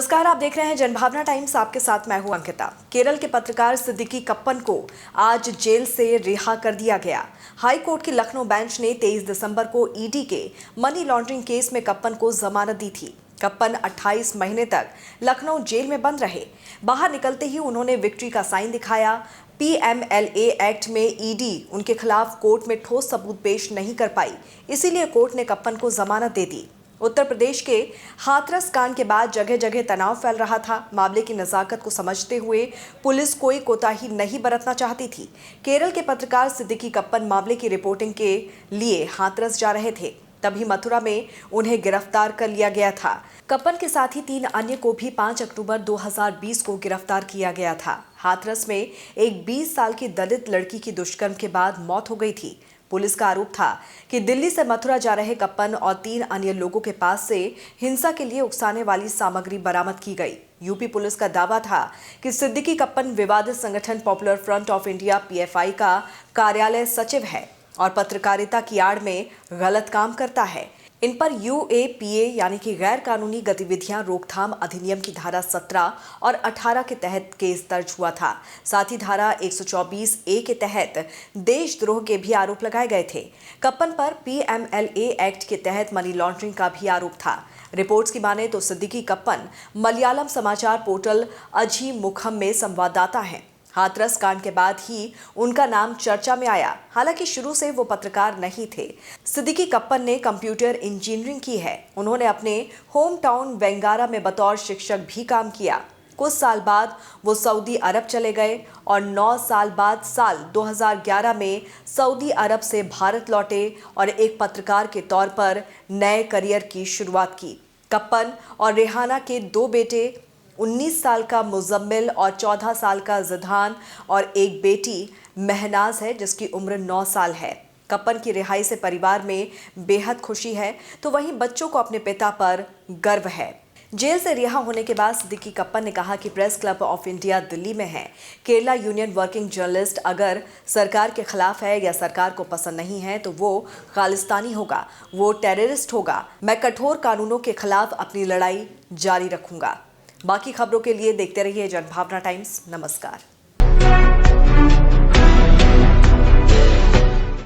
नमस्कार, आप देख रहे हैं जनभावना टाइम्स। आपके साथ मैं हूं अंकिता। केरल के पत्रकार सिद्दीकी कप्पन को आज जेल से रिहा कर दिया गया। हाई कोर्ट की लखनऊ बेंच ने 23 दिसंबर को ईडी के मनी लॉन्ड्रिंग केस में कप्पन को जमानत दी थी। कप्पन 28 महीने तक लखनऊ जेल में बंद रहे। बाहर निकलते ही उन्होंने विक्ट्री का साइन दिखाया। पीएमएलए एक्ट में ईडी उनके खिलाफ कोर्ट में ठोस सबूत पेश नहीं कर पाई, इसीलिए कोर्ट ने कप्पन को जमानत दे दी। उत्तर प्रदेश के हाथरस कांड के बाद जगह जगह तनाव फैल रहा था। मामले की नजाकत को समझते हुए पुलिस कोई कोताही नहीं बरतना चाहती थी। केरल के पत्रकार सिद्दीकी कप्पन मामले की रिपोर्टिंग के लिए हाथरस जा रहे थे, तभी मथुरा में उन्हें गिरफ्तार कर लिया गया था। कप्पन के साथ ही 3 अन्य को भी 5 अक्टूबर 2020 को गिरफ्तार किया गया था। हाथरस में एक 20 साल की दलित लड़की की दुष्कर्म के बाद मौत हो गई थी। पुलिस का आरोप था कि दिल्ली से मथुरा जा रहे कप्पन और 3 अन्य लोगों के पास से हिंसा के लिए उकसाने वाली सामग्री बरामद की गई। यूपी पुलिस का दावा था कि सिद्दीकी कप्पन विवादित संगठन popular front of India PFI का कार्यालय सचिव है और पत्रकारिता की आड़ में गलत काम करता है। इन पर यूएपीए यानी कि गैर कानूनी गतिविधियां रोकथाम अधिनियम की धारा 17 और 18 के तहत केस दर्ज हुआ था। साथ ही धारा 124A के तहत देशद्रोह के भी आरोप लगाए गए थे। कप्पन पर पीएमएलए एक्ट के तहत मनी लॉन्ड्रिंग का भी आरोप था। रिपोर्ट्स की माने तो सिद्दीकी कप्पन मलयालम समाचार पोर्टल अजी मुखम में संवाददाता हैं। हाथरस कांड के बाद ही उनका नाम चर्चा में आया। हालांकि शुरू से वो पत्रकार नहीं थे। सिद्दीकी कप्पन ने कंप्यूटर इंजीनियरिंग की है। उन्होंने अपने होम टाउन वेंगारा में बतौर शिक्षक भी काम किया। कुछ साल बाद वो सऊदी अरब चले गए और 9 साल बाद साल 2011 में सऊदी अरब से भारत लौटे और एक पत्रकार के तौर पर नए करियर की शुरुआत की। कप्पन और रेहाना के 2 बेटे 19 साल का मुजम्मिल और 14 साल का जिदान और एक बेटी महनाज है जिसकी उम्र 9 साल है। कप्पन की रिहाई से परिवार में बेहद खुशी है, तो वहीं बच्चों को अपने पिता पर गर्व है। जेल से रिहा होने के बाद सिद्दीकी कप्पन ने कहा कि press club of India Delhi में है। केरला यूनियन वर्किंग जर्नलिस्ट अगर सरकार के खिलाफ है या सरकार को पसंद नहीं है तो वो खालिस्तानी होगा, वो टेररिस्ट होगा। मैं कठोर कानूनों के खिलाफ अपनी लड़ाई जारी रखूंगा। बाकी खबरों के लिए देखते रहिए जनभावना टाइम्स। नमस्कार।